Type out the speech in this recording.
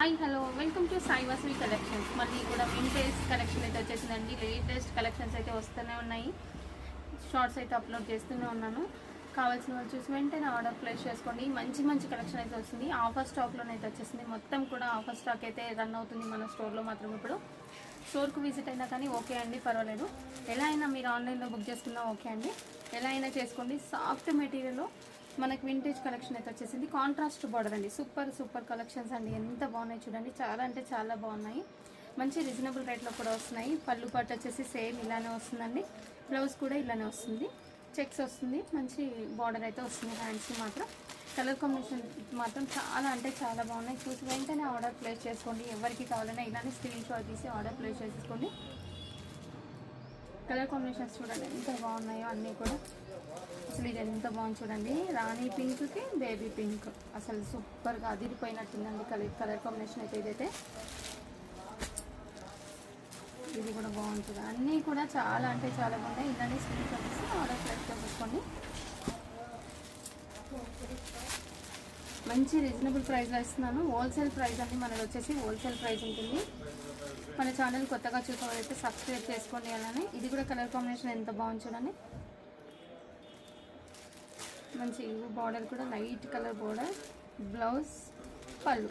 Hi hello welcome to Sai Vasavi collections. మళ్ళీ కూడా vintage collection అయితే వచ్చేసిందండి. లేటెస్ట్ కలెక్షన్స్ అయితే వస్తూనే ఉన్నాయి. షార్ట్స్ అయితే అప్లోడ్ చేస్తూనే ఉన్నాను. కావాల్సిన వాళ్ళు చూసి వెంటనే ఆర్డర్ ప్లేస్ చేసుకోండి. మంచి మంచి కలెక్షన్ అయితే వస్తుంది. ఆఫర్ స్టాక్లోనైతే వచ్చేసింది. మొత్తం కూడా ఆఫర్ స్టాక్ అయితే రన్ అవుతుంది మన స్టోర్లో మాత్రం. ఇప్పుడు స్టోర్కు విజిట్ అయినా కానీ ఓకే అండి, పర్వాలేదు. ఎలా అయినా మీరు ఆన్లైన్లో బుక్ చేసుకున్నా ఓకే అండి, ఎలా అయినా చేసుకోండి. సాఫ్ట్ మెటీరియల్లో మనకి వింటేజ్ కలెక్షన్ అయితే వచ్చేసింది. కాంట్రాస్ట్ బార్డర్ అండి. సూపర్ సూపర్ కలెక్షన్స్ అండి. ఎంత బాగున్నాయి చూడండి. చాలా అంటే చాలా బాగున్నాయి. మంచి రీజనబుల్ రేట్లో కూడా వస్తున్నాయి. పళ్ళు పట్టు వచ్చేసి సేమ్ ఇలానే వస్తుందండి. బ్లౌజ్ కూడా ఇలానే వస్తుంది. చెక్స్ వస్తుంది. మంచి బార్డర్ అయితే వస్తుంది. హ్యాండ్స్ మాత్రం కలర్ కాంబినేషన్ మాత్రం చాలా అంటే చాలా బాగున్నాయి. చూసి వెంటనే ఆర్డర్ ప్లేస్ చేసుకోండి. ఎవరికి కావాలన్నా ఇలానే స్క్రీన్ షాట్ తీసి ఆర్డర్ ప్లేస్ చేసుకోండి. కలర్ కాంబినేషన్స్ చూడండి ఎంత బాగున్నాయో అన్నీ కూడా. అసలు ఇది ఎంత బాగుంది చూడండి. రాణి పింక్కి బేబీ పింక్ అసలు సూపర్గా అదిరిపోయినట్టుందండి కలర్ కాంబినేషన్ అయితే. ఇదైతే ఇది కూడా బాగుంటుంది. అన్నీ కూడా చాలా అంటే చాలా బాగున్నాయి. ఇలానే స్క్రీన్ షాట్ తీసి ఆర్డర్ ప్లేస్ చేసుకోండి. మంచి రీజనబుల్ ప్రైస్లో ఇస్తున్నాను. హోల్సేల్ ప్రైస్ అండి మనది వచ్చేసి. హోల్సేల్ ప్రైస్ ఉంటుంది. మన ఛానల్ కొత్తగా చూసేవారైతే సబ్స్క్రైబ్ చేసుకోండి. అలానే ఇది కూడా కలర్ కాంబినేషన్ ఎంత బాగుంది చూడండి. మంచి బార్డర్ కూడా లైట్ కలర్ బార్డర్, బ్లౌజ్, పళ్ళు.